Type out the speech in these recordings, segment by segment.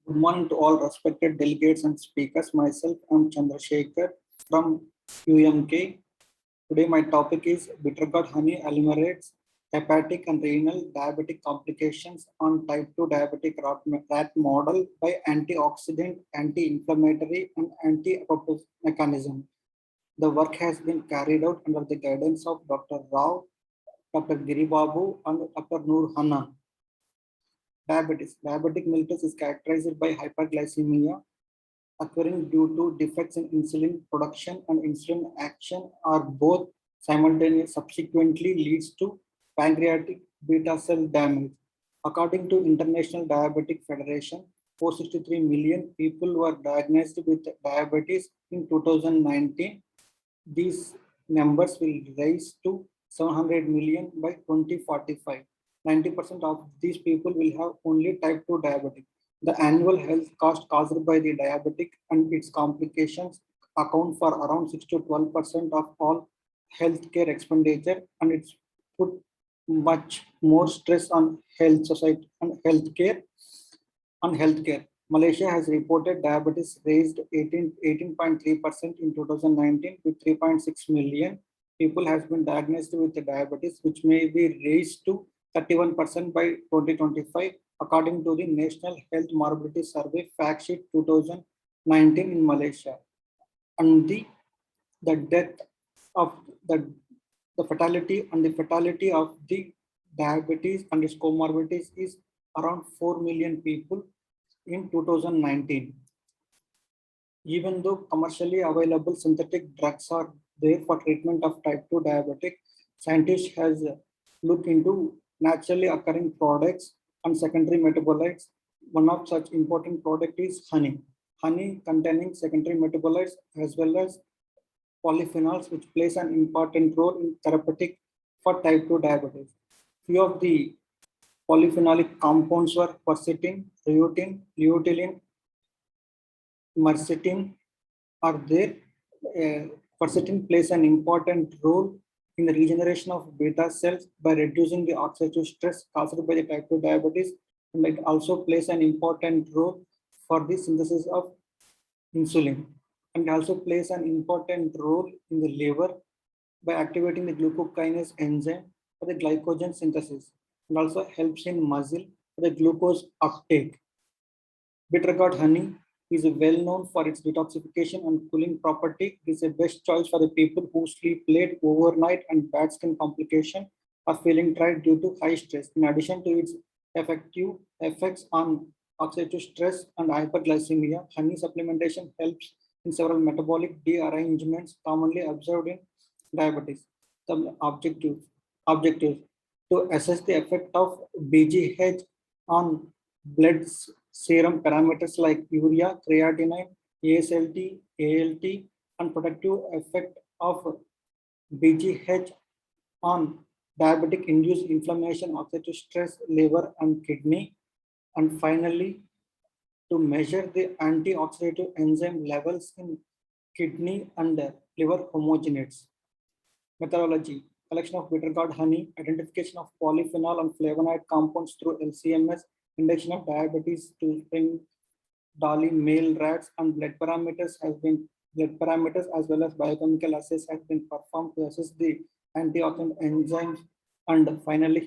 Good morning to all respected delegates and speakers. Myself, I'm Chandrasekhar from UMK. Today, my topic is bitter gourd honey ameliorates hepatic and renal diabetic complications on type 2 diabetic rat model by antioxidant, anti-inflammatory, and anti-apoptotic mechanism. The work has been carried out under the guidance of Dr. Rao, Dr. Giribabu, and Dr. Noor Hanna. Diabetes. Diabetic mellitus is characterized by hyperglycemia occurring due to defects in insulin production and insulin action, or both simultaneous, subsequently leads to pancreatic beta cell damage. According to International Diabetic Federation, 463 million people were diagnosed with diabetes in 2019. These numbers will rise to 700 million by 2045. 90% of these people will have only type 2 diabetic. The annual health cost caused by the diabetic and its complications account for around 6 to 12% of all healthcare expenditure, and it's put much more stress on health society and healthcare. Malaysia has reported diabetes raised 18.3% in 2019 with 3.6 million people has been diagnosed with diabetes, which may be raised to 31% by 2025, according to the National Health Morbidity Survey Fact Sheet 2019 in Malaysia. And the death of the fatality of the diabetes and its comorbidities is around 4 million people in 2019. Even though commercially available synthetic drugs are there for treatment of type 2 diabetic, scientists has looked into naturally occurring products and secondary metabolites. One of such important product is honey. Honey containing secondary metabolites as well as polyphenols, which plays an important role in therapeutic for type 2 diabetes. Few of the polyphenolic compounds were quercetin, rutin, luteolin, quercetin are there. Quercetin plays an important role in the regeneration of beta cells by reducing the oxidative stress caused by the type 2 diabetes, and it also plays an important role for the synthesis of insulin, and also plays an important role in the liver by activating the glucokinase enzyme for the glycogen synthesis, and also helps in muscle for the glucose uptake. Bitter gourd honey is well known for its detoxification and cooling property. It is a best choice for the people who sleep late, overnight, and bad skin complication are feeling tired due to high stress. In addition to its effective effects on oxidative stress and hyperglycemia, honey supplementation helps in several metabolic dearrangements commonly observed in diabetes. The objectives to assess the effect of BGH on blood serum parameters like urea, creatinine, ASLT, ALT, and protective effect of BGH on diabetic induced inflammation, oxidative stress, liver, and kidney. And finally, to measure the antioxidative enzyme levels in kidney and liver homogenates. Methodology: collection of bitter gourd honey, identification of polyphenol and flavonoid compounds through LCMS, induction of diabetes to spring dolly male rats, and blood parameters as well as biochemical assays has been performed to assess the antioxidant enzymes, and finally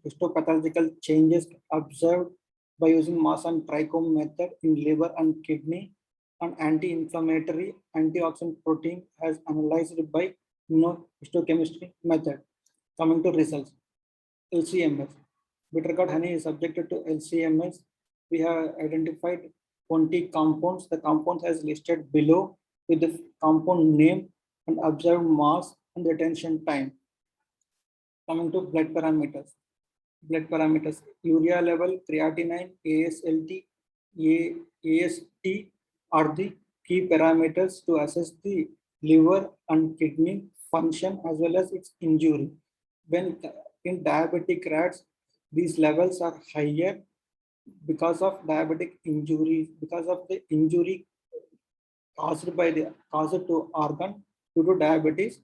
histopathological changes observed by using mass and trichome method in liver and kidney, and anti-inflammatory antioxidant protein has analyzed by immunohistochemistry method. Coming to results, LCMS. Bitter gourd honey is subjected to LCMS. We have identified 20 compounds. The compounds as listed below with the compound name and observed mass and retention time. Coming to blood parameters. Urea level, creatinine, ASLT, AST are the key parameters to assess the liver and kidney function as well as its injury. When in diabetic rats, these levels are higher because of diabetic injuries, because of the injury caused to organ due to diabetes.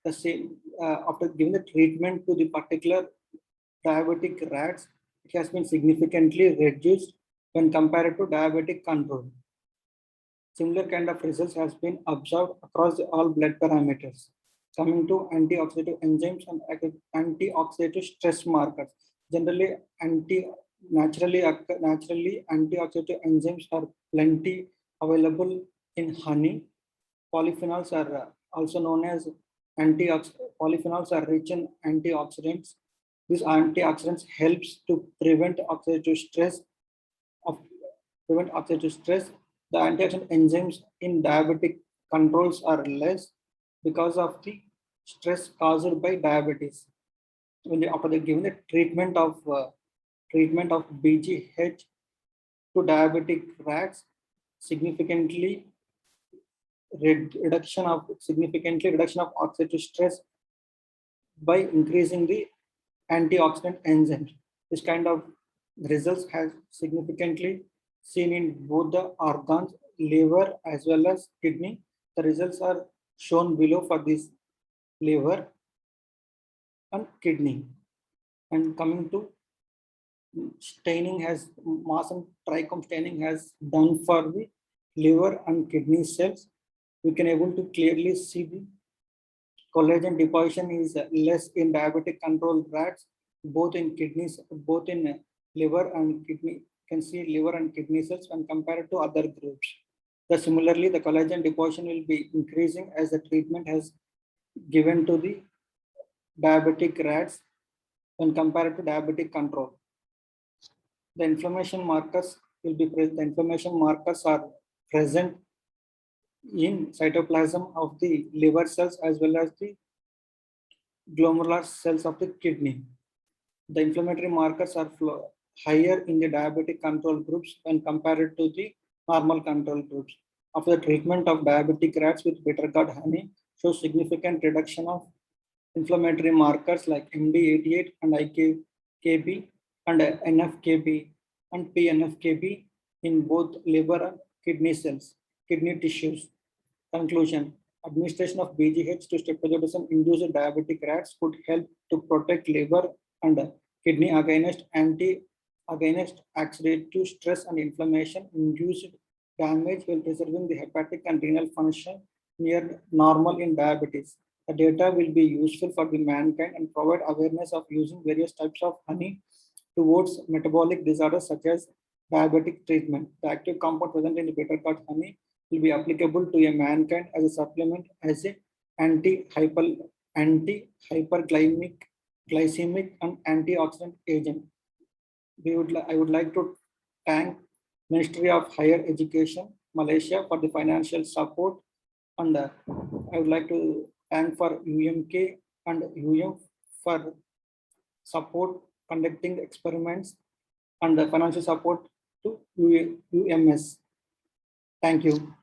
The same after giving the treatment to the particular diabetic rats, has been significantly reduced when compared to diabetic control. Similar kind of results has been observed across all blood parameters. Coming to anti-oxidative enzymes and anti-oxidative stress markers. Generally, naturally anti-oxidative enzymes are plenty available in honey. Polyphenols are also known as polyphenols are rich in antioxidants. These antioxidants helps to prevent oxidative stress. The antioxidant enzymes in diabetic controls are less because of the stress caused by diabetes. After they given the treatment of BGH to diabetic rats, significantly reduction of oxidative stress by increasing the antioxidant enzymes. This kind of results has significantly seen in both the organs, liver as well as kidney. The results are shown below for this liver and kidney. And coming to staining, has mass and trichome staining has done for the liver and kidney cells. We can able to clearly see the collagen deposition is less in diabetic control rats, both in kidneys, both in liver and kidney. You can see liver and kidney cells when compared to other groups. Similarly, the collagen deposition will be increasing as the treatment has given to the diabetic rats when compared to diabetic control. The inflammation markers will be present. The inflammation markers are present in cytoplasm of the liver cells as well as the glomerular cells of the kidney. The inflammatory markers are higher in the diabetic control groups when compared to the normal control groups. After the treatment of diabetic rats with bitter gourd honey shows significant reduction of inflammatory markers like MD88 and IKB and NFKB and PNFKB in both liver and kidney cells, kidney tissues. Conclusion: administration of BGH to streptozotocin induced diabetic rats could help to protect liver and kidney against oxidative stress and inflammation induced damage while preserving the hepatic and renal function near normal in diabetes. The data will be useful for the mankind and provide awareness of using various types of honey towards metabolic disorders such as diabetic treatment. The active compound present in the bitter gourd honey will be applicable to a mankind as a supplement, as a anti-hyperglycemic and antioxidant agent. I would like to thank Ministry of Higher Education, Malaysia, for the financial support, and I would like to thank for UMK and UM for support conducting experiments and the financial support to UMS. Thank you.